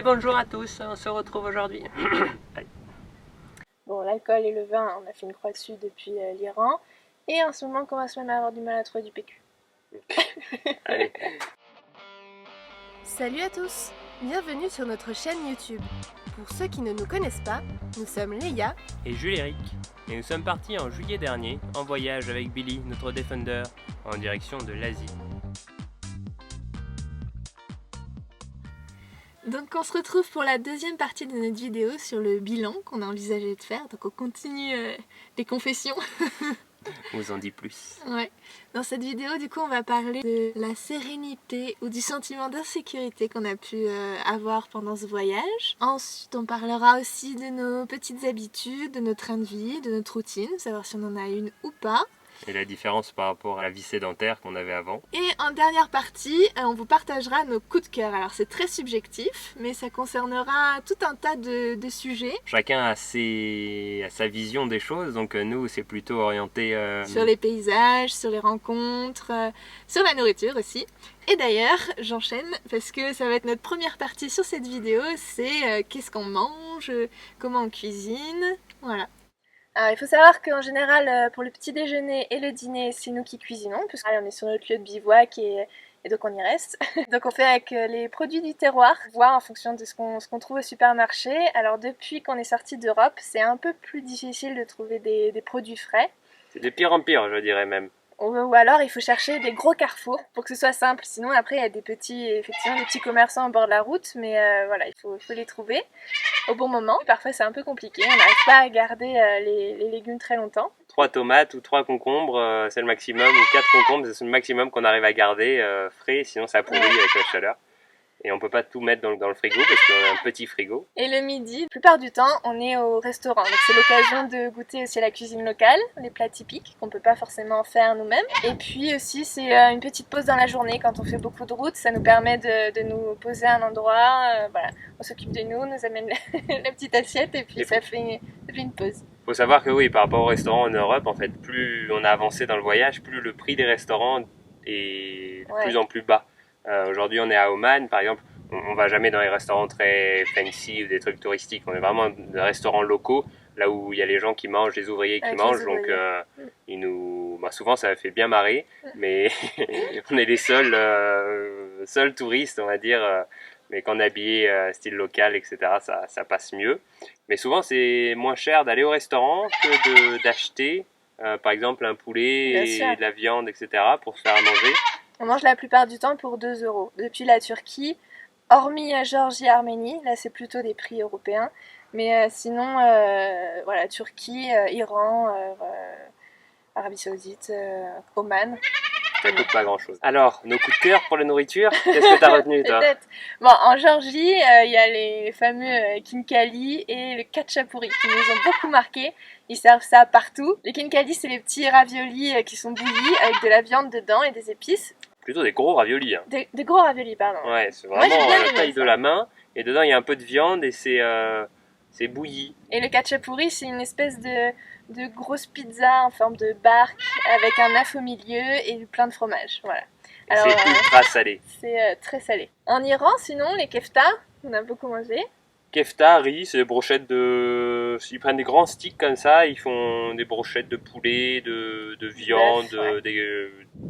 Et bonjour à tous, on se retrouve aujourd'hui. Bon, l'alcool et le vin, on a fait une croix dessus depuis l'Iran. Et en ce moment, on commence même à avoir du mal à trouver du PQ. Allez. Salut à tous, bienvenue sur notre chaîne YouTube. Pour ceux qui ne nous connaissent pas, nous sommes Léa Et Jules-Éric. Et nous sommes partis en juillet dernier, en voyage avec Billy, notre Defender, en direction de l'Asie. Donc on se retrouve pour la deuxième partie de notre vidéo sur le bilan qu'on a envisagé de faire. Donc on continue les confessions. On vous en dit plus. Ouais. Dans cette vidéo, du coup, on va parler de la sérénité ou du sentiment d'insécurité qu'on a pu avoir pendant ce voyage. Ensuite, on parlera aussi de nos petites habitudes, de nos trains de vie, de notre routine, savoir si on en a une ou pas. Et la différence par rapport à la vie sédentaire qu'on avait avant. Et en dernière partie, on vous partagera nos coups de cœur. Alors c'est très subjectif, mais ça concernera tout un tas de sujets. Chacun a sa vision des choses, donc nous c'est plutôt orienté... Sur les paysages, sur les rencontres, sur la nourriture aussi. Et d'ailleurs, j'enchaîne parce que ça va être notre première partie sur cette vidéo, c'est qu'est-ce qu'on mange, comment on cuisine, voilà. Alors, il faut savoir qu'en général, pour le petit déjeuner et le dîner, c'est nous qui cuisinons, puisqu'on est sur notre lieu de bivouac et donc on y reste. Donc on fait avec les produits du terroir, voire en fonction de ce qu'on trouve au supermarché. Alors depuis qu'on est sorti d'Europe, c'est un peu plus difficile de trouver des produits frais. C'est de pire en pire, je dirais même. Ou alors il faut chercher des gros carrefours pour que ce soit simple. Sinon après il y a des petits commerçants au bord de la route, mais voilà, il faut les trouver au bon moment. Parfois c'est un peu compliqué, on n'arrive pas à garder les légumes très longtemps. 3 tomates ou 3 concombres, c'est le maximum, ou 4 concombres, c'est le maximum qu'on arrive à garder frais, sinon ça pourrit avec la chaleur. Et on peut pas tout mettre dans le frigo parce qu'on a un petit frigo. Et le midi, la plupart du temps, on est au restaurant. Donc c'est l'occasion de goûter aussi à la cuisine locale, les plats typiques qu'on peut pas forcément faire nous-mêmes. Et puis aussi, c'est une petite pause dans la journée quand on fait beaucoup de routes. Ça nous permet de nous poser à un endroit. Voilà, on s'occupe de nous, nous amène la petite assiette et puis ça fait une pause. Faut savoir que oui, par rapport au restaurant en Europe, en fait, plus on a avancé dans le voyage, plus le prix des restaurants est de plus en plus bas. Aujourd'hui, on est à Oman, par exemple. On va jamais dans les restaurants très fancy ou des trucs touristiques. On est vraiment dans des restaurants locaux, là où il y a les gens qui mangent, les ouvriers qui mangent. Donc, souvent, ça fait bien marrer, mais on est les seuls touristes, on va dire. Mais quand on est habillé style local, etc., ça passe mieux. Mais souvent, c'est moins cher d'aller au restaurant que d'acheter, par exemple, un poulet et de la viande, etc., pour se faire à manger. On mange la plupart du temps pour 2 €. Depuis la Turquie, hormis Géorgie et Arménie, là c'est plutôt des prix européens. Mais sinon, voilà, Turquie, Iran, Arabie Saoudite, Oman. Ça coûte pas grand chose. Alors, nos coups de cœur pour la nourriture, qu'est-ce que t'as retenu toi? Peut-être. Bon, en Géorgie, il y a les fameux kinkali et le khatchapuri qui nous ont beaucoup marqué. Ils servent ça partout. Les kinkali, c'est les petits raviolis qui sont bouillis avec de la viande dedans et des épices. Plutôt des gros raviolis. Hein. Des gros raviolis, pardon. Ouais, c'est vraiment la taille de la main. Et dedans, il y a un peu de viande et c'est bouilli. Et le khatchapuri, c'est une espèce de grosse pizza en forme de barque avec un œuf au milieu et plein de fromage. Voilà. Alors, c'est ultra salé. C'est très salé. En Iran, sinon, les kefta, on a beaucoup mangé. Kefta, riz, c'est des brochettes de... Ils prennent des grands sticks comme ça, ils font des brochettes de poulet, de viande,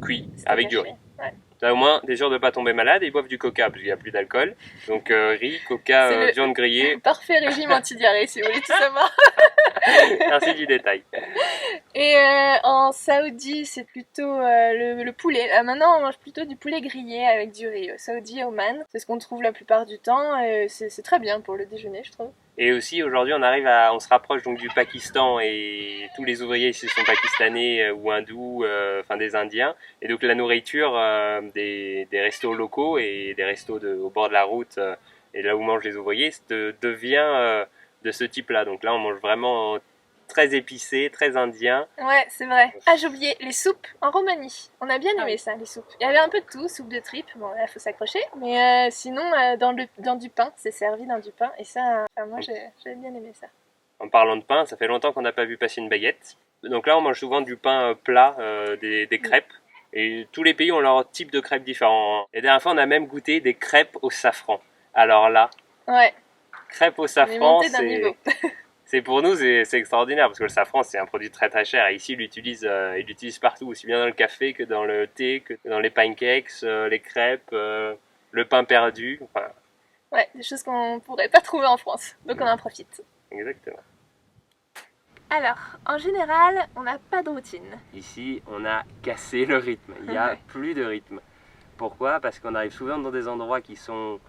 cuits avec du riz. Ouais. Là, au moins, t'es sûr de ne pas tomber malade et ils boivent du coca parce qu'il n'y a plus d'alcool. Donc riz, coca, viande grillée. Parfait régime anti-diarrhée si vous voulez tout savoir. Merci du détail. Et en Saoudi, c'est plutôt le poulet. Maintenant, on mange plutôt du poulet grillé avec du riz. Saoudi et Oman, c'est ce qu'on trouve la plupart du temps. C'est très bien pour le déjeuner, je trouve. Et aussi, aujourd'hui, on se rapproche donc du Pakistan et tous les ouvriers ici sont pakistanais ou hindous, enfin des Indiens. Et donc la nourriture des restos locaux et des restos au bord de la route et là où mangent les ouvriers devient de ce type-là. Donc là, on mange vraiment très épicé, très indien. Ouais, c'est vrai. Ah, j'ai oublié, les soupes en Roumanie. On a bien aimé ça, les soupes. Il y avait un peu de tout, soupe de tripes, bon là, faut s'accrocher. Mais sinon, dans du pain, c'est servi dans du pain. Et ça, moi, j'ai bien aimé ça. En parlant de pain, ça fait longtemps qu'on n'a pas vu passer une baguette. Donc là, on mange souvent du pain plat, des crêpes. Et tous les pays ont leur type de crêpes différents. Et la dernière fois, on a même goûté des crêpes au safran. Alors là, Ouais. Crêpes au On est safran, monté d'un niveau. pour nous c'est extraordinaire parce que le safran c'est un produit très très cher et ici il l'utilise partout, aussi bien dans le café que dans le thé, que dans les pancakes, les crêpes, le pain perdu. Enfin, Ouais, des choses qu'on pourrait pas trouver en France, donc on en profite. exactement. Alors, en général, on n'a pas de routine. Ici, on a cassé le rythme. Il n'y a plus de rythme. Pourquoi? Parce qu'on arrive souvent dans des endroits qui sont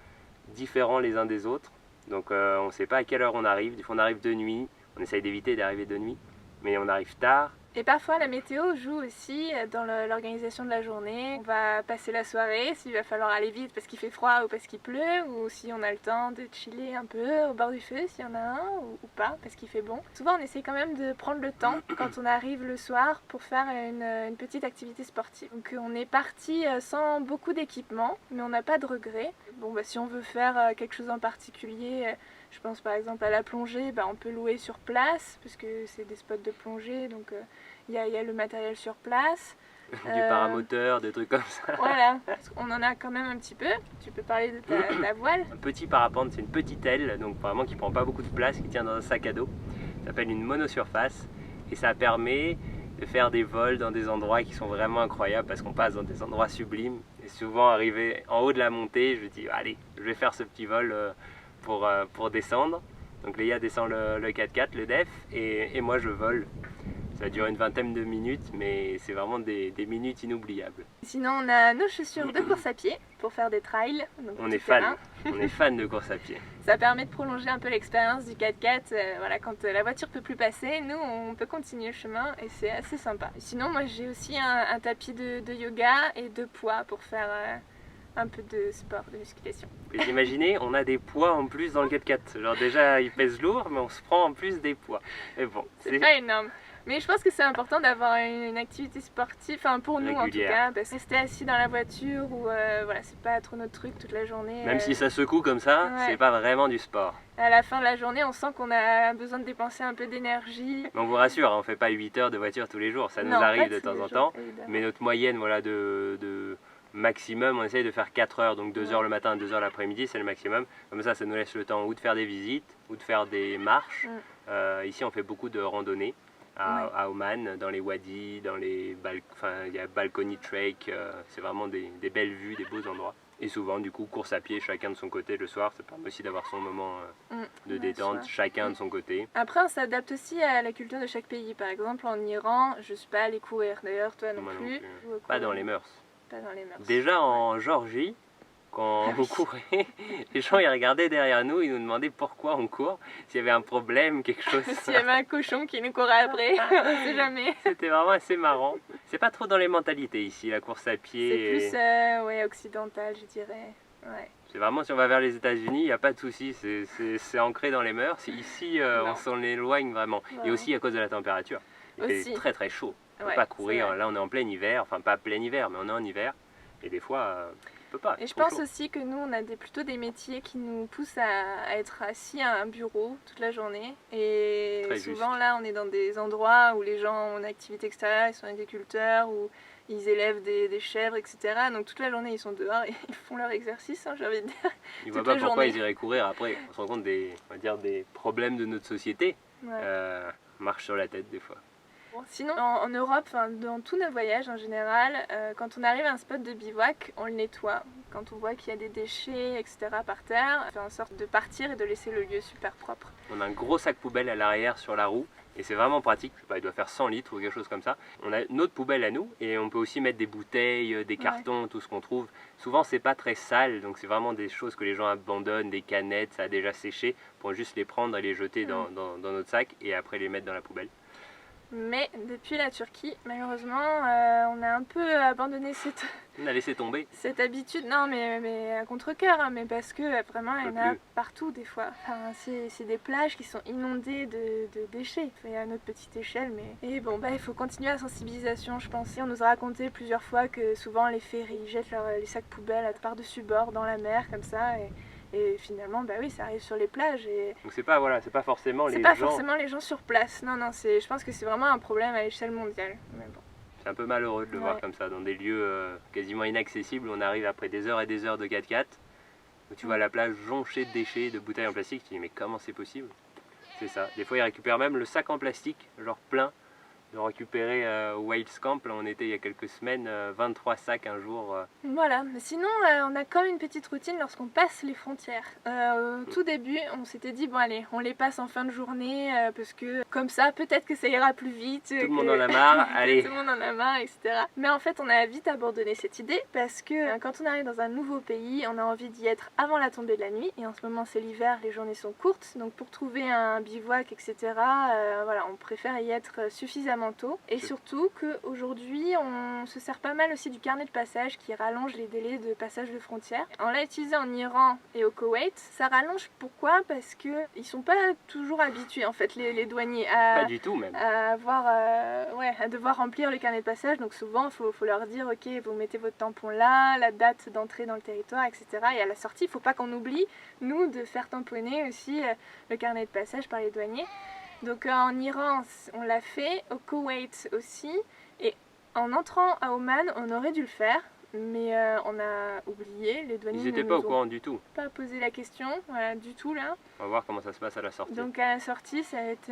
différents les uns des autres. Donc on ne sait pas à quelle heure on arrive. Des fois on arrive de nuit. On essaye d'éviter d'arriver de nuit. Mais on arrive tard. Et parfois la météo joue aussi dans l'organisation de la journée. On va passer la soirée, s'il va falloir aller vite parce qu'il fait froid ou parce qu'il pleut, ou si on a le temps de chiller un peu au bord du feu s'il y en a un, ou pas parce qu'il fait bon. Souvent on essaie quand même de prendre le temps quand on arrive le soir pour faire une petite activité sportive. Donc on est parti sans beaucoup d'équipement, mais on n'a pas de regrets. Bon bah si on veut faire quelque chose en particulier, je pense par exemple à la plongée, bah, on peut louer sur place parce que c'est des spots de plongée, donc il y a le matériel sur place. Du paramoteur, des trucs comme ça. Voilà, on en a quand même un petit peu. Tu peux parler de ta voile. Un petit parapente, c'est une petite aile, donc vraiment qui prend pas beaucoup de place, qui tient dans un sac à dos. Ça s'appelle une monosurface et ça permet de faire des vols dans des endroits qui sont vraiment incroyables parce qu'on passe dans des endroits sublimes. Et souvent arrivé en haut de la montée, je dis allez, je vais faire ce petit vol pour descendre. Donc Léa descend le 4x4, le DEF, et moi je vole. Ça dure une vingtaine de minutes, mais c'est vraiment des minutes inoubliables. Sinon, on a nos chaussures de course à pied pour faire des trails. Donc on est fan de course à pied. Ça permet de prolonger un peu l'expérience du 4x4. Voilà, quand la voiture peut plus passer, nous on peut continuer le chemin et c'est assez sympa. Sinon, moi j'ai aussi un tapis de yoga et de poids pour faire un peu de sport, de musculation. Vous imaginez, on a des poids en plus dans le 4x4. Genre déjà il pèse lourd, mais on se prend en plus des poids. Mais bon, c'est pas énorme. Mais je pense que c'est important d'avoir une activité sportive, enfin pour nous en tout cas, parce que rester assis dans la voiture ou voilà, c'est pas trop notre truc toute la journée. Même si ça secoue comme ça, ouais. C'est pas vraiment du sport. À la fin de la journée, on sent qu'on a besoin de dépenser un peu d'énergie. Mais on vous rassure, on fait pas 8 heures de voiture tous les jours, ça nous arrive de temps en temps. Mais notre moyenne voilà, de maximum, on essaye de faire 4 heures, donc 2 heures le matin, 2 heures l'après-midi, c'est le maximum. Comme ça nous laisse le temps ou de faire des visites, ou de faire des marches. Ici on fait beaucoup de randonnées. À Oman, dans les wadis, dans les il y a Balcony Trek, c'est vraiment des belles vues, des beaux endroits. Et souvent, du coup, course à pied, chacun de son côté le soir, ça permet aussi d'avoir son moment de détente, chacun de son côté. Après, on s'adapte aussi à la culture de chaque pays. Par exemple, en Iran, je ne suis pas allée courir. D'ailleurs, toi non plus. Pas dans les mœurs. Pas dans les mœurs. Déjà en Géorgie, quand on courait, les gens ils regardaient derrière nous, ils nous demandaient pourquoi on court, s'il y avait un problème, quelque chose. S'il y avait un cochon qui nous courait après, on sait jamais. C'était vraiment assez marrant. C'est pas trop dans les mentalités ici, la course à pied. C'est plus ouais, occidental, je dirais. Ouais. C'est vraiment, si on va vers les États-Unis, il n'y a pas de souci, c'est ancré dans les mœurs. Ici, on s'en éloigne vraiment. Et aussi à cause de la température. Il fait très très chaud. On ne peut pas courir. Là, on est en plein hiver, enfin pas plein hiver, mais on est en hiver. Et des fois, pas. Et je pense aussi que nous, on a plutôt des métiers qui nous poussent à être assis à un bureau toute la journée. Et très souvent, juste. là, on est dans des endroits où les gens ont une activité extérieure, ils sont agriculteurs, ou ils élèvent des chèvres, etc. Donc toute la journée, ils sont dehors et ils font leur exercice, hein, j'ai envie de dire. Ils ne voient pas pourquoi ils iraient courir. Après, on se rend compte des problèmes de notre société. Marche sur la tête des fois. Sinon, en Europe, dans tous nos voyages en général, quand on arrive à un spot de bivouac, on le nettoie. Quand on voit qu'il y a des déchets, etc. par terre, on fait en sorte de partir et de laisser le lieu super propre. On a un gros sac poubelle à l'arrière sur la roue et c'est vraiment pratique. Je sais pas, il doit faire 100 litres ou quelque chose comme ça. On a notre poubelle à nous et on peut aussi mettre des bouteilles, des cartons, tout ce qu'on trouve. Souvent, c'est pas très sale, donc c'est vraiment des choses que les gens abandonnent, des canettes, ça a déjà séché, pour juste les prendre et les jeter dans notre sac et après les mettre dans la poubelle. Mais depuis la Turquie, malheureusement, on a un peu abandonné on a laissé tomber cette habitude. Non, mais à contre-cœur, hein, mais parce que vraiment, il y en a partout des fois. Enfin, c'est des plages qui sont inondées de déchets. Et à notre petite échelle, mais... Et bon, il faut continuer la sensibilisation, je pense. On nous a raconté plusieurs fois que souvent les ferries jettent les sacs poubelles par-dessus bord dans la mer, comme ça, et finalement, oui, ça arrive sur les plages. Donc c'est pas forcément les gens... C'est pas forcément les gens sur place. Non, je pense que c'est vraiment un problème à l'échelle mondiale. Mais bon. C'est un peu malheureux de le voir comme ça, dans des lieux quasiment inaccessibles. On arrive après des heures et des heures de 4x4. où tu vas à la plage joncher de déchets, de bouteilles en plastique, tu te dis mais comment c'est possible? C'est ça. Des fois ils récupèrent même le sac en plastique, genre plein, de récupérer au Whales Camp. Là on était il y a quelques semaines, 23 sacs un jour. Voilà, mais sinon on a quand même une petite routine lorsqu'on passe les frontières. Au tout début, on s'était dit bon allez, on les passe en fin de journée parce que comme ça peut-être que ça ira plus vite. Tout le monde en a marre, allez. Tout le monde en a marre, etc. Mais en fait on a vite abandonné cette idée parce que quand on arrive dans un nouveau pays, on a envie d'y être avant la tombée de la nuit. Et en ce moment c'est l'hiver, les journées sont courtes, donc pour trouver un bivouac, etc. Voilà, on préfère y être suffisamment tôt. Et surtout qu'aujourd'hui on se sert pas mal aussi du carnet de passage qui rallonge les délais de passage de frontières. On l'a utilisé en Iran et au Koweït. Ça rallonge pourquoi? Parce que ils sont pas toujours habitués en fait les douaniers pas du tout même. à devoir remplir le carnet de passage. Donc souvent faut leur dire ok, vous mettez votre tampon là, la date d'entrée dans le territoire, etc. Et à la sortie, il faut pas qu'on oublie nous de faire tamponner aussi le carnet de passage par les douaniers. Donc en Iran, on l'a fait, au Koweït aussi, et en entrant à Oman, on aurait dû le faire, mais on a oublié, les douaniers Ils n'étaient pas au courant du tout. Pas posé la question, voilà, du tout là. On va voir comment ça se passe à la sortie. Donc à la sortie, ça va être...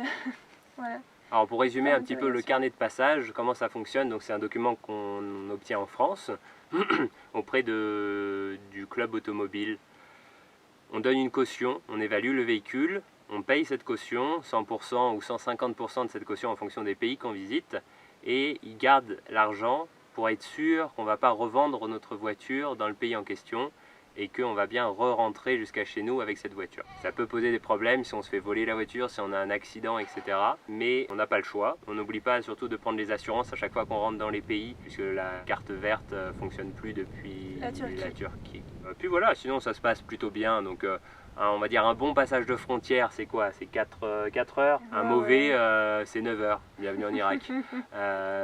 voilà. Alors pour résumer un petit peu le carnet de passage, comment ça fonctionne, donc c'est un document qu'on obtient en France, auprès du club automobile. On donne une caution, on évalue le véhicule, on paye cette caution, 100% ou 150% de cette caution en fonction des pays qu'on visite, et ils gardent l'argent pour être sûr qu'on ne va pas revendre notre voiture dans le pays en question et qu'on va bien re-rentrer jusqu'à chez nous avec cette voiture. Ça peut poser des problèmes si on se fait voler la voiture, si on a un accident, etc. Mais on n'a pas le choix. On n'oublie pas surtout de prendre les assurances à chaque fois qu'on rentre dans les pays, puisque la carte verte ne fonctionne plus depuis la Turquie. Puis voilà, sinon ça se passe plutôt bien. Donc on va dire un bon passage de frontière, c'est quoi? C'est 4 heures. Un mauvais, c'est 9 heures. Bienvenue en Irak.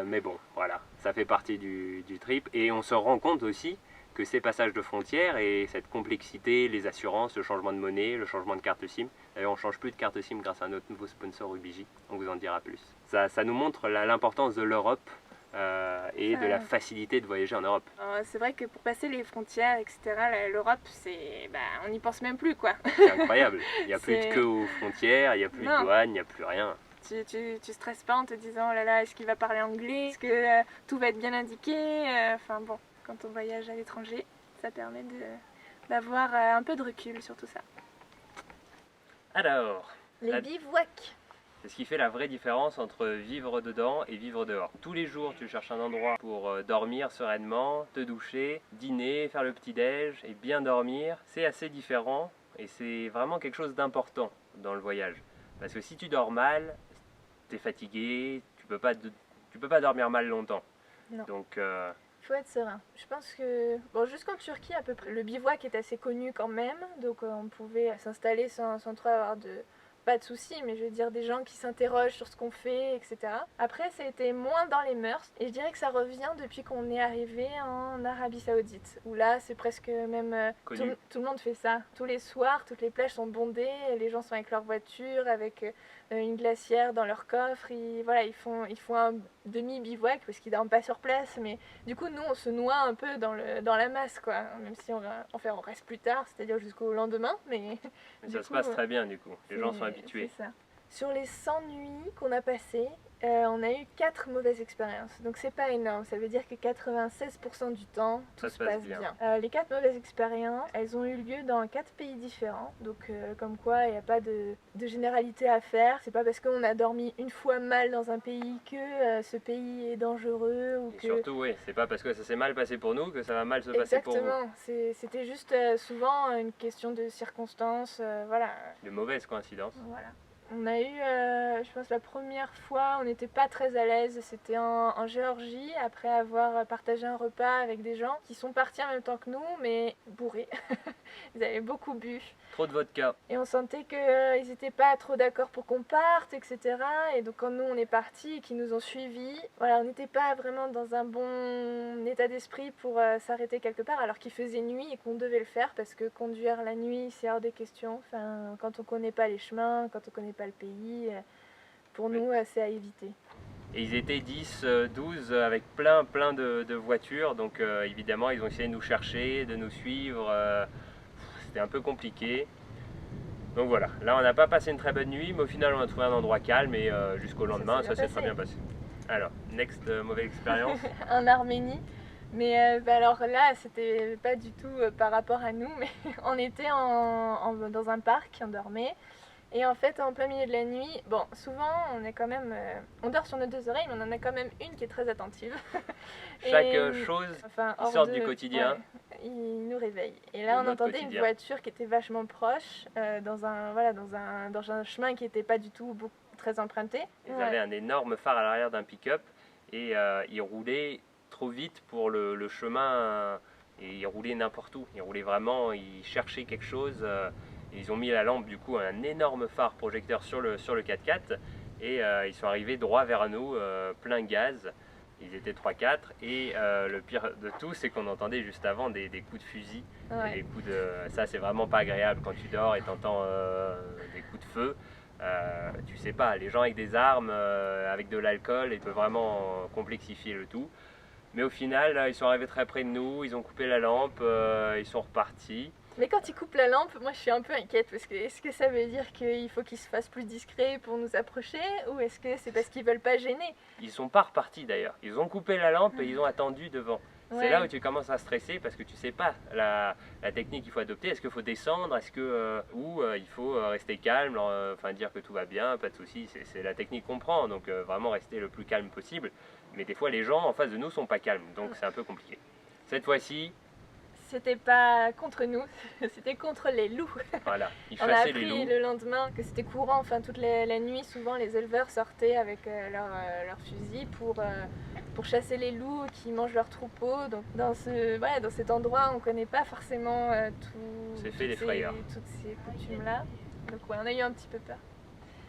Mais bon, voilà, ça fait partie du trip. Et on se rend compte aussi que ces passages de frontières et cette complexité, les assurances, le changement de monnaie, le changement de carte SIM. D'ailleurs, on ne change plus de carte SIM grâce à notre nouveau sponsor UBJ. On vous en dira plus. Ça nous montre l'importance de l'Europe et de la facilité de voyager en Europe. C'est vrai que pour passer les frontières, etc., l'Europe, on n'y pense même plus, quoi. C'est incroyable. Il n'y a plus de queue aux frontières, il n'y a plus de douane, il n'y a plus rien. Tu stresses pas en te disant, oh là là, est-ce qu'il va parler anglais? Est-ce que tout va être bien indiqué? Enfin bon, quand on voyage à l'étranger, ça permet d'avoir un peu de recul sur tout ça. Alors, les bivouacs. C'est ce qui fait la vraie différence entre vivre dedans et vivre dehors. Tous les jours, tu cherches un endroit pour dormir sereinement, te doucher, dîner, faire le petit-déj et bien dormir. C'est assez différent et c'est vraiment quelque chose d'important dans le voyage. Parce que si tu dors mal, tu es fatigué, tu peux pas dormir mal longtemps. Non. Donc, faut être serein. Je pense que, bon, jusqu'en Turquie à peu près, le bivouac est assez connu quand même, donc on pouvait s'installer sans trop avoir pas de soucis, mais je veux dire des gens qui s'interrogent sur ce qu'on fait, etc. Après, ça a été moins dans les mœurs, et je dirais que ça revient depuis qu'on est arrivé en Arabie Saoudite, où là, c'est presque même... tout le monde fait ça. Tous les soirs, toutes les plages sont bondées, les gens sont avec leur voiture, avec une glacière dans leur coffre, ils font un demi-bivouac, parce qu'ils dorment pas sur place, mais du coup, nous, on se noie un peu dans la masse, quoi. Même si on reste plus tard, c'est-à-dire jusqu'au lendemain, mais ça se passe très bien, du coup. Les gens sont habitués. C'est ça. Sur les 100 nuits qu'on a passées, on a eu 4 mauvaises expériences. Donc c'est pas énorme, ça veut dire que 96% du temps, tout se passe bien. Les 4 mauvaises expériences, elles ont eu lieu dans 4 pays différents. Donc comme quoi, il n'y a pas de généralité à faire. C'est pas parce qu'on a dormi une fois mal dans un pays que ce pays est dangereux. Ou surtout, oui, c'est pas parce que ça s'est mal passé pour nous que ça va mal se passer pour vous. Exactement, c'était juste souvent une question de circonstances, voilà. De mauvaises coïncidences. Voilà. On a eu, je pense la première fois, on n'était pas très à l'aise, c'était en Géorgie, après avoir partagé un repas avec des gens qui sont partis en même temps que nous, mais bourrés. Ils avaient beaucoup bu. Trop de vodka. Et on sentait qu'ils n'étaient pas trop d'accord pour qu'on parte, etc. Et donc quand nous on est partis et qu'ils nous ont suivis, voilà, on n'était pas vraiment dans un bon état d'esprit pour s'arrêter quelque part, alors qu'il faisait nuit et qu'on devait le faire, parce que conduire la nuit c'est hors des questions. Enfin, quand on connaît pas les chemins, quand on connaît pas le pays, pour nous c'est à éviter. Et ils étaient 10, 12 avec plein de voitures, donc évidemment ils ont essayé de nous chercher, de nous suivre. c'était un peu compliqué. Donc voilà, là on n'a pas passé une très bonne nuit, mais au final on a trouvé un endroit calme et jusqu'au lendemain ça s'est très bien passé. Alors, next mauvaise expérience. En Arménie. Mais alors là, c'était pas du tout par rapport à nous, mais on était dans un parc, on dormait. Et en fait, en plein milieu de la nuit, bon, souvent on est quand même. On dort sur nos deux oreilles, mais on en a quand même une qui est très attentive. Chaque chose qui sort du quotidien. Ouais, il nous réveille. Et là, on entendait une voiture qui était vachement proche, dans un chemin qui n'était pas du tout très emprunté. Ils avaient un énorme phare à l'arrière d'un pick-up et ils roulaient trop vite pour le chemin et ils roulaient n'importe où. Ils roulaient vraiment, ils cherchaient quelque chose. Ils ont mis la lampe, du coup, un énorme phare projecteur sur le 4x4 et ils sont arrivés droit vers nous, plein gaz. Ils étaient 3-4 et le pire de tout, c'est qu'on entendait juste avant des coups de fusil. Ouais. Des coups de... Ça, c'est vraiment pas agréable quand tu dors et t'entends des coups de feu. Tu sais pas, les gens avec des armes, avec de l'alcool, ils peuvent vraiment complexifier le tout. Mais au final, ils sont arrivés très près de nous, ils ont coupé la lampe, ils sont repartis. Mais quand ils coupent la lampe, moi je suis un peu inquiète parce que est-ce que ça veut dire qu'il faut qu'ils se fassent plus discrets pour nous approcher ou est-ce que c'est parce qu'ils veulent pas gêner? Ils sont pas repartis d'ailleurs, ils ont coupé la lampe et ils ont attendu devant. Ouais. C'est là où tu commences à stresser parce que tu sais pas la technique qu'il faut adopter. Est-ce qu'il faut descendre, est-ce que il faut rester calme, enfin dire que tout va bien, pas de souci. C'est la technique qu'on prend, donc vraiment rester le plus calme possible. Mais des fois les gens en face de nous sont pas calmes, donc c'est un peu compliqué. Cette fois-ci, c'était pas contre nous, c'était contre les loups. Voilà, ils On a chassaient les appris loups. le lendemain que c'était courant, enfin toute la nuit, souvent les éleveurs sortaient avec leurs fusils pour chasser les loups qui mangent leurs troupeaux. Donc dans cet endroit, on connaît pas forcément C'est fait des frayeurs. toutes ces coutumes-là. Donc ouais, on a eu un petit peu peur.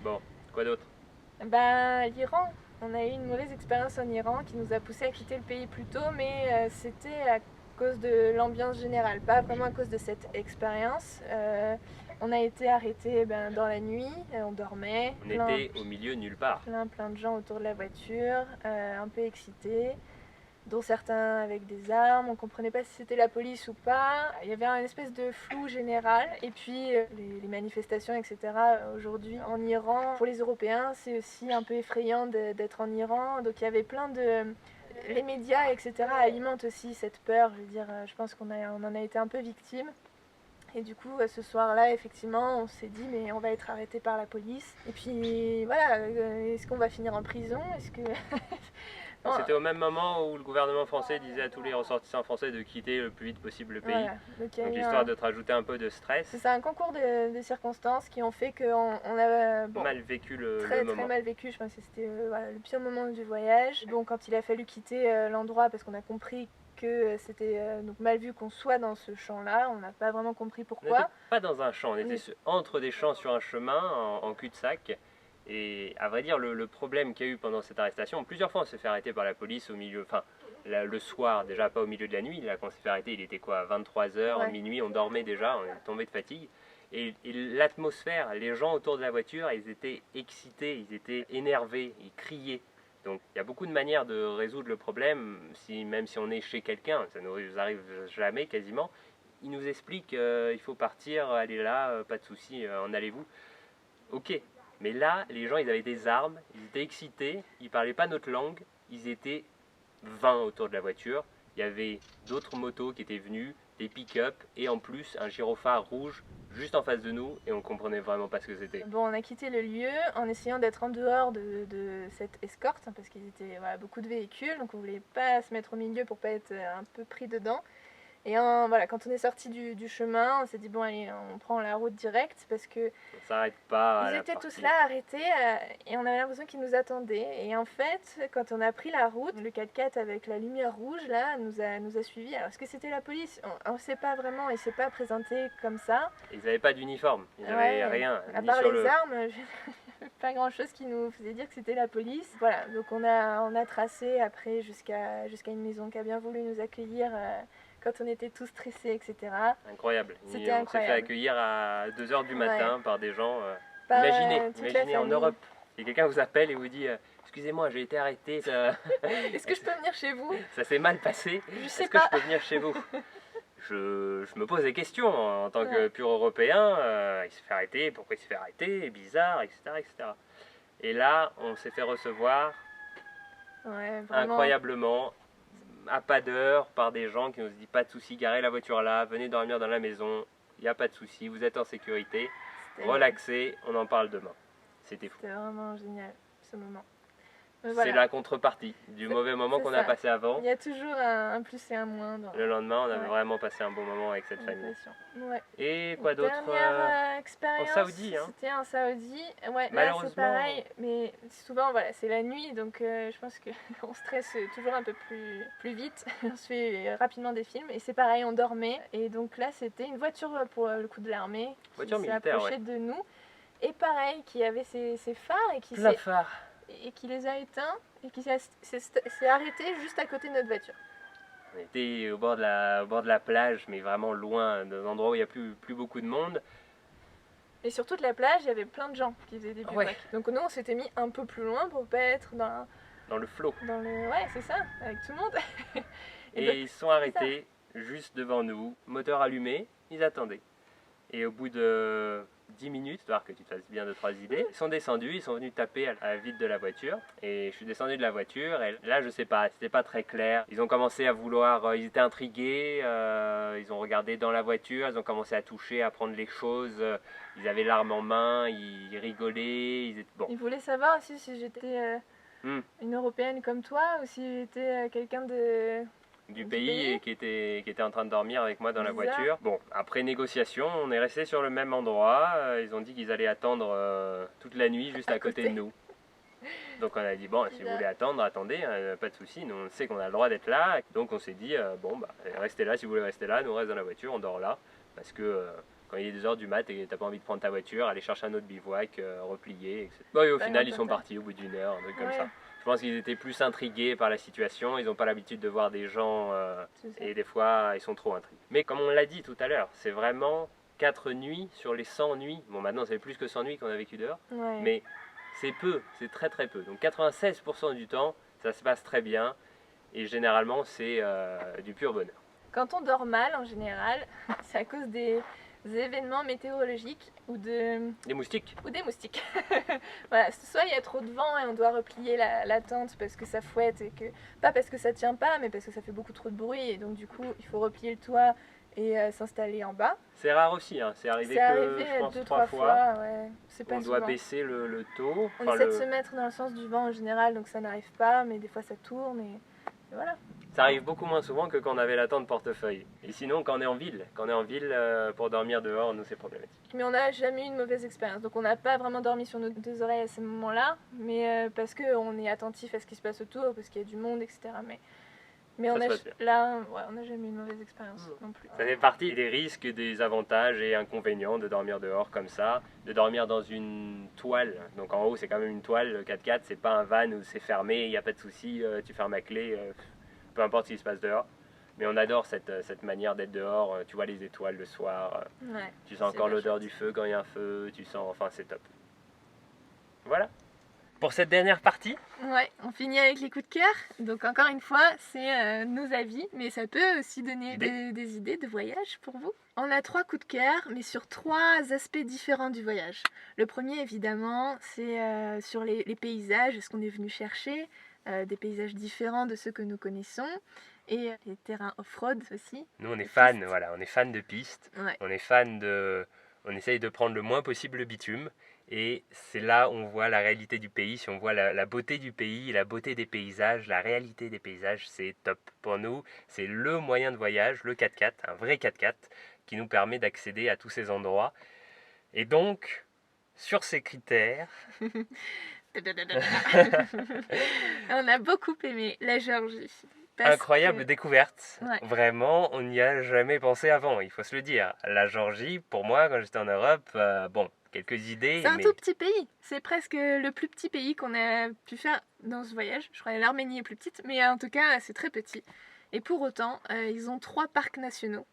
Bon, quoi d'autre? L'Iran. On a eu une mauvaise expérience en Iran qui nous a poussé à quitter le pays plus tôt, mais c'était à cause de l'ambiance générale, pas vraiment à cause de cette expérience. On a été arrêtés dans la nuit, on dormait. On était au milieu nulle part. Plein de gens autour de la voiture, un peu excités, dont certains avec des armes. On comprenait pas si c'était la police ou pas. Il y avait une espèce de flou général. Et puis les manifestations, etc. Aujourd'hui en Iran, pour les Européens, c'est aussi un peu effrayant d'être en Iran. Donc il y avait plein de... Les médias, etc. alimentent aussi cette peur. Je veux dire, je pense qu'on en a été un peu victime. Et du coup, ce soir-là, effectivement, on s'est dit, mais on va être arrêté par la police. Et puis, voilà, est-ce qu'on va finir en prison? Est-ce que... Bon, c'était au même moment où le gouvernement français disait à tous les ressortissants français de quitter le plus vite possible le pays. Voilà. Donc histoire de te rajouter un peu de stress. C'est un concours de circonstances qui ont fait qu'on a mal vécu le moment. Très mal vécu, je pense que c'était le pire moment du voyage. Bon, quand il a fallu quitter l'endroit, parce qu'on a compris que c'était donc mal vu qu'on soit dans ce champ-là, on n'a pas vraiment compris pourquoi. On n'était pas dans un champ, on était entre des champs sur un chemin, en cul-de-sac. Et à vrai dire, le problème qu'il y a eu pendant cette arrestation, plusieurs fois on s'est fait arrêter par la police au milieu, enfin le soir, déjà pas au milieu de la nuit, là quand on s'est fait arrêter il était quoi, 23h, ouais. Minuit, on dormait déjà, on est tombé de fatigue. Et l'atmosphère, les gens autour de la voiture, ils étaient excités, ils étaient énervés, ils criaient. Donc il y a beaucoup de manières de résoudre le problème, même si on est chez quelqu'un, ça ne nous arrive jamais quasiment. Ils nous expliquent il faut partir, allez là, pas de souci, en allez-vous. Ok. Mais là, les gens, ils avaient des armes, ils étaient excités, ils parlaient pas notre langue, ils étaient 20 autour de la voiture. Il y avait d'autres motos qui étaient venues, des pick-up et en plus un gyrophare rouge juste en face de nous et on comprenait vraiment pas ce que c'était. Bon, on a quitté le lieu en essayant d'être en dehors de cette escorte parce qu'il y avait beaucoup de véhicules, donc on voulait pas se mettre au milieu pour pas être un peu pris dedans. Et quand on est sorti du chemin, on s'est dit bon allez, on prend la route directe parce que on s'arrête pas. Ils étaient tous là arrêtés et on avait l'impression qu'ils nous attendaient. Et en fait, quand on a pris la route, le 4x4 avec la lumière rouge là nous a suivis. Alors est-ce que c'était la police? On ne sait pas vraiment, il s'est pas présenté comme ça. Ils n'avaient pas d'uniforme, ils n'avaient rien. À part les armes, pas grand chose qui nous faisait dire que c'était la police. Voilà, donc on a tracé après jusqu'à une maison qui a bien voulu nous accueillir. Quand on était tous stressés, etc. Incroyable. C'était incroyable. On s'est fait accueillir à 2h du matin par des gens. Imaginez en Europe, et quelqu'un vous appelle et vous dit excusez-moi, j'ai été arrêté. Est-ce que je peux venir chez vous? Ça s'est mal passé. Je sais Est-ce que je peux venir chez vous? je me pose des questions en tant que pur Européen. Il se fait arrêter, pourquoi il se fait arrêter, bizarre, etc., etc. Et là, on s'est fait recevoir incroyablement, à pas d'heure, par des gens qui nous disent pas de souci, garez la voiture là, venez dormir dans la maison, il n'y a pas de souci, vous êtes en sécurité, relaxez, on en parle demain. C'était fou. C'était vraiment génial ce moment. C'est la contrepartie du mauvais moment qu'on a passé avant. Il y a toujours un plus et un moins. Le lendemain, on avait vraiment passé un bon moment avec cette famille. Ouais. Et quoi d'autre? Dernière expérience en Saoudi. C'était en Saoudi. Ouais, malheureusement. Là, c'est pareil, mais souvent, voilà, c'est la nuit, donc je pense qu'on stresse toujours un peu plus vite. On se fait rapidement des films, et c'est pareil, on dormait. Et donc là, c'était une voiture pour le coup de l'armée qui s'est approchée de nous. Et pareil, qui avait ses phares et qui qui les a éteints et qui s'est arrêté juste à côté de notre voiture. On était au bord de la plage, mais vraiment loin, dans un endroit où il n'y a plus beaucoup de monde. Et sur toute la plage, il y avait plein de gens qui faisaient des bivouacs. Donc nous, on s'était mis un peu plus loin pour pas être dans le flot. Ouais, c'est ça, avec tout le monde. et donc, ils sont arrêtés juste devant nous, moteur allumé, ils attendaient. Et au bout de 10 minutes, histoire que tu te fasses bien 2-3 idées, ils sont descendus, ils sont venus taper à la vitre de la voiture. Et je suis descendu de la voiture, et là je sais pas, c'était pas très clair. Ils ont commencé à vouloir, ils étaient intrigués, ils ont regardé dans la voiture, ils ont commencé à toucher, à prendre les choses. Ils avaient l'arme en main, ils rigolaient. Ils voulaient savoir aussi si j'étais une Européenne comme toi, ou si j'étais quelqu'un du pays et qui était en train de dormir avec moi dans la voiture. Bon, après négociation, on est resté sur le même endroit. Ils ont dit qu'ils allaient attendre toute la nuit juste à côté de nous. Donc on a dit, bon, si vous voulez attendre, attendez, pas de souci, nous on sait qu'on a le droit d'être là. Donc on s'est dit, bon, bah, restez là si vous voulez rester là, nous on reste dans la voiture, on dort là. Parce que quand il est 2h du mat et que t'as pas envie de prendre ta voiture, aller chercher un autre bivouac, replier, etc. Bon, et au final, ils sont partis au bout d'1 heure, un truc comme ça. Je pense qu'ils étaient plus intrigués par la situation, ils n'ont pas l'habitude de voir des gens et des fois ils sont trop intrigués. Mais comme on l'a dit tout à l'heure, c'est vraiment 4 nuits sur les 100 nuits. Bon, maintenant c'est plus que 100 nuits qu'on a vécu dehors, mais c'est peu, c'est très très peu. Donc 96% du temps, ça se passe très bien et généralement c'est du pur bonheur. Quand on dort mal en général, c'est à cause des événements météorologiques ou des moustiques. Voilà, soit il y a trop de vent et on doit replier la tente parce que ça fouette et que pas parce que ça tient pas, mais parce que ça fait beaucoup trop de bruit et donc du coup il faut replier le toit et s'installer en bas. C'est rare aussi, hein. C'est arrivé je pense 2-3 fois. Ouais. C'est pas on doit baisser le taux. On essaie de se mettre dans le sens du vent en général, donc ça n'arrive pas, mais des fois ça tourne et voilà. Ça arrive beaucoup moins souvent que quand on avait la tente portefeuille. Et sinon, quand on est en ville, pour dormir dehors, nous c'est problématique. Mais on n'a jamais eu une mauvaise expérience. Donc on n'a pas vraiment dormi sur nos 2 oreilles à ces moments-là, mais parce qu'on est attentif à ce qui se passe autour, parce qu'il y a du monde, etc. Mais on n'a jamais eu une mauvaise expérience non plus. Ça fait partie des risques, des avantages et inconvénients de dormir dehors comme ça, de dormir dans une toile. Donc en haut c'est quand même une toile, le 4x4, c'est pas un van où c'est fermé, il n'y a pas de souci, tu fermes la clé, peu importe ce qui se passe dehors. Mais on adore cette manière d'être dehors, tu vois les étoiles le soir, tu sens encore l'odeur du feu quand il y a un feu, tu sens, enfin c'est top. Voilà. Pour cette dernière partie, on finit avec les coups de cœur. Donc encore une fois, c'est nos avis, mais ça peut aussi donner des idées de voyage pour vous. On a 3 coups de cœur, mais sur 3 aspects différents du voyage. Le premier, évidemment, c'est sur les paysages, ce qu'on est venu chercher, des paysages différents de ceux que nous connaissons, et les terrains off-road aussi. Nous, on est fans, on est fans de pistes, on est fans on essaye de prendre le moins possible le bitume. Et c'est là où on voit la réalité du pays, si on voit la beauté du pays, la beauté des paysages, la réalité des paysages, c'est top. Pour nous, c'est le moyen de voyage, le 4x4, un vrai 4x4, qui nous permet d'accéder à tous ces endroits. Et donc, sur ces critères... on a beaucoup aimé la Géorgie. Incroyable découverte, vraiment, on n'y a jamais pensé avant, il faut se le dire. La Géorgie, pour moi, quand j'étais en Europe, quelques idées. C'est un tout petit pays, c'est presque le plus petit pays qu'on a pu faire dans ce voyage. Je crois que l'Arménie est plus petite, mais en tout cas c'est très petit. Et pour autant, ils ont 3 parcs nationaux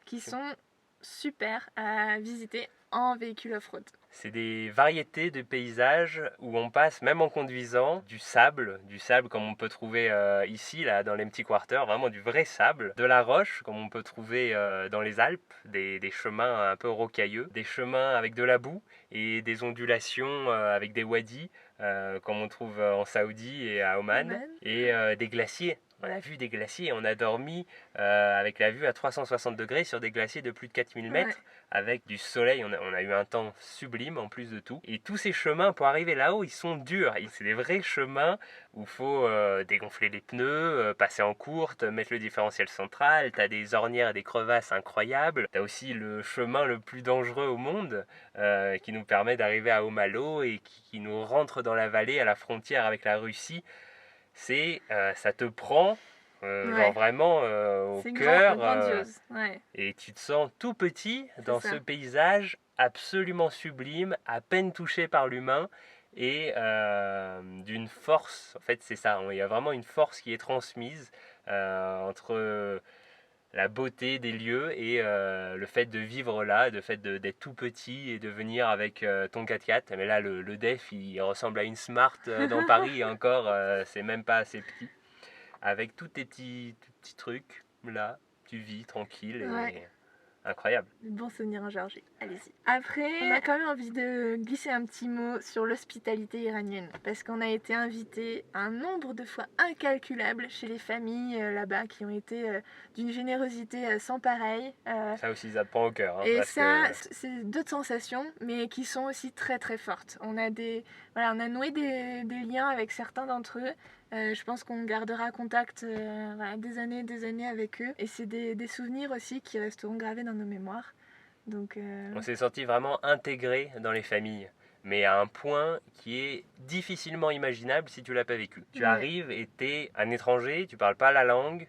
qui sont super à visiter en véhicule off-road. C'est des variétés de paysages où on passe, même en conduisant, du sable comme on peut trouver ici, là, dans les petits quarters, vraiment du vrai sable, de la roche, comme on peut trouver dans les Alpes, des chemins un peu rocailleux, des chemins avec de la boue et des ondulations avec des wadis, comme on trouve en Saoudi et à Oman, et des glaciers. On a vu des glaciers, on a dormi avec la vue à 360 degrés sur des glaciers de plus de 4000 mètres, avec du soleil, on a eu un temps sublime en plus de tout. Et tous ces chemins pour arriver là-haut, ils sont durs. C'est des vrais chemins où il faut dégonfler les pneus, passer en courte, mettre le différentiel central, t'as des ornières et des crevasses incroyables. T'as aussi le chemin le plus dangereux au monde qui nous permet d'arriver à Omalo et qui nous rentre dans la vallée à la frontière avec la Russie. Ça te prend genre vraiment au cœur et tu te sens tout petit dans ce paysage absolument sublime, à peine touché par l'humain et d'une force. En fait, c'est ça, il y a vraiment une force qui est transmise entre la beauté des lieux et le fait de vivre là, le fait d'être tout petit et de venir avec ton 4x4. Mais là, le Def, il ressemble à une Smart dans Paris et encore, c'est même pas assez petit. Avec tous tes petits trucs, là, tu vis tranquille et incroyable. Bon souvenir en Géorgie, allez-y. Après, on a quand même envie de glisser un petit mot sur l'hospitalité iranienne, parce qu'on a été invité un nombre de fois incalculable chez les familles là-bas qui ont été d'une générosité sans pareil. Ça aussi, ça te prend au cœur. Hein, et ça, c'est d'autres sensations, mais qui sont aussi très très fortes. On a noué des liens avec certains d'entre eux. Je pense qu'on gardera contact des années avec eux. Et c'est des souvenirs aussi qui resteront gravés dans nos mémoires. Donc, on s'est senti vraiment intégré dans les familles, mais à un point qui est difficilement imaginable si tu l'as pas vécu. Tu arrives et t'es un étranger, tu parles pas la langue.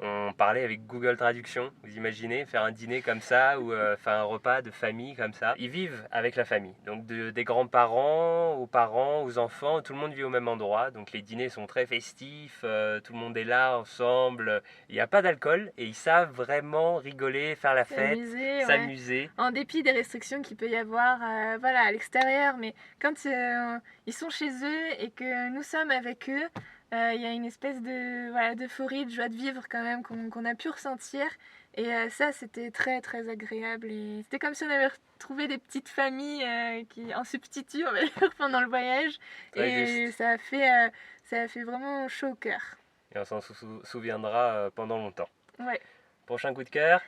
On parlait avec Google Traduction. Vous imaginez faire un dîner comme ça ou faire un repas de famille comme ça. Ils vivent avec la famille. Donc des grands-parents aux parents, aux enfants, tout le monde vit au même endroit. Donc les dîners sont très festifs, tout le monde est là ensemble. Il n'y a pas d'alcool et ils savent vraiment rigoler, faire la fête, s'amuser. En dépit des restrictions qu'il peut y avoir à l'extérieur. Mais quand ils sont chez eux et que nous sommes avec eux, il y a une espèce d'euphorie, de joie de vivre quand même qu'on a pu ressentir. Et ça, c'était très très agréable. Et c'était comme si on avait retrouvé des petites familles qui en substitut, on va dire, pendant le voyage. Et ça a fait vraiment chaud au cœur. Et on s'en souviendra pendant longtemps. Ouais. Prochain coup de cœur.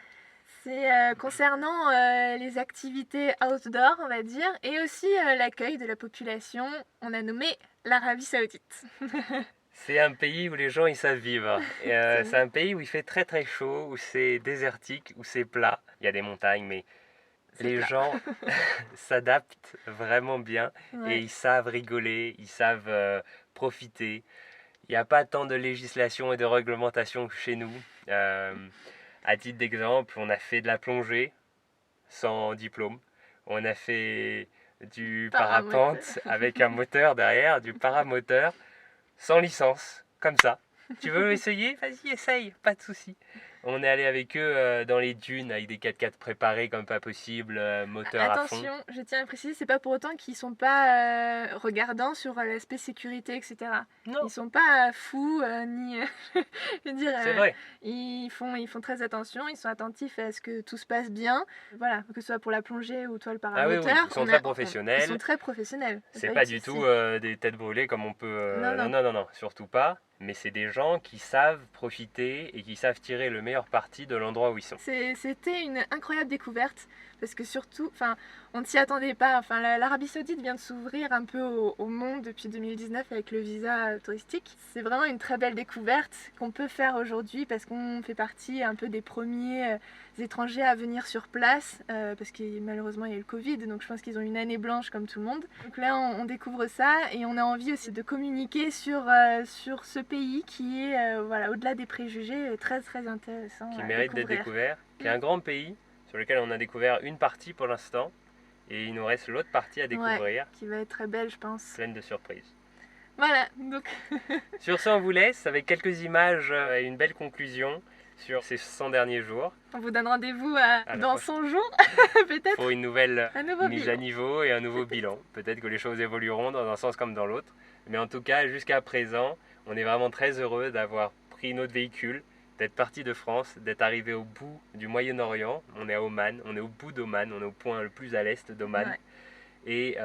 C'est concernant les activités outdoor, on va dire, et aussi l'accueil de la population. On a nommé l'Arabie Saoudite. C'est un pays où les gens ils savent vivre. C'est un pays où il fait très très chaud, où c'est désertique, où c'est plat. Il y a des montagnes, mais les gens s'adaptent vraiment bien et ils savent rigoler, ils savent profiter. Il n'y a pas tant de législation et de réglementation que chez nous. À titre d'exemple, on a fait de la plongée sans diplôme. On a fait du parapente avec un moteur derrière, du paramoteur. Sans licence, comme ça. Tu veux essayer? Vas-y, essaye, pas de souci. On est allé avec eux dans les dunes avec des 4x4 préparés comme pas possible, moteur à fond. Attention, je tiens à préciser, c'est pas pour autant qu'ils sont pas regardants sur l'aspect sécurité, etc. Non. Ils sont pas fous, ni... je veux dire, c'est vrai. Ils font très attention, ils sont attentifs à ce que tout se passe bien. Voilà, que ce soit pour la plongée ou toi le paramoteur. Ah oui, ils sont très professionnels. Ils sont très professionnels. C'est pas du tout des têtes brûlées comme on peut... Non, surtout pas. Mais c'est des gens qui savent profiter et qui savent tirer le meilleur parti de l'endroit où ils sont. C'était une incroyable découverte parce que surtout, on ne s'y attendait pas. L'Arabie Saoudite vient de s'ouvrir un peu au monde depuis 2019 avec le visa touristique. C'est vraiment une très belle découverte qu'on peut faire aujourd'hui parce qu'on fait partie un peu des premiers étrangers à venir sur place parce que malheureusement il y a eu le Covid, donc je pense qu'ils ont une année blanche comme tout le monde. Donc là on découvre ça et on a envie aussi de communiquer sur ce pays qui est au-delà des préjugés très très intéressant qui mérite d'être découvert, qui est un grand pays sur lequel on a découvert une partie pour l'instant et il nous reste l'autre partie à découvrir qui va être très belle je pense, pleine de surprises. Voilà, donc sur ce on vous laisse avec quelques images et une belle conclusion. sur ces 100 derniers jours. On vous donne rendez-vous dans 100 jours, peut-être. Pour une nouvelle nouveau mise bilan. à niveau et un nouveau bilan. Peut-être que les choses évolueront dans un sens comme dans l'autre. Mais en tout cas, jusqu'à présent, on est vraiment très heureux d'avoir pris notre véhicule, d'être parti de France, d'être arrivé au bout du Moyen-Orient. On est à Oman, on est au bout d'Oman, on est au point le plus à l'est d'Oman. Ouais. Et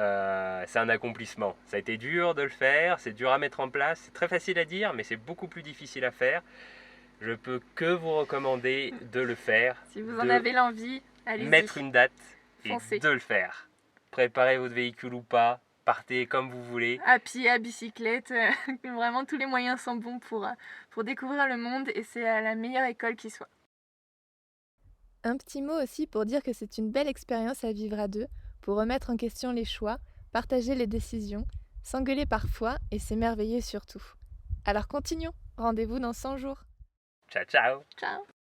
c'est un accomplissement. Ça a été dur de le faire, c'est dur à mettre en place, c'est très facile à dire, mais c'est beaucoup plus difficile à faire. Je peux que vous recommander de le faire. Si vous en avez l'envie, allez-y. Mettre une date et Foncez. de le faire. Préparez votre véhicule ou pas, partez comme vous voulez. À pied, à bicyclette, vraiment tous les moyens sont bons pour découvrir le monde et c'est la meilleure école qui soit. Un petit mot aussi pour dire que c'est une belle expérience à vivre à deux, pour remettre en question les choix, partager les décisions, s'engueuler parfois et s'émerveiller surtout. Alors continuons, rendez-vous dans 100 jours. Ciao, ciao! Ciao!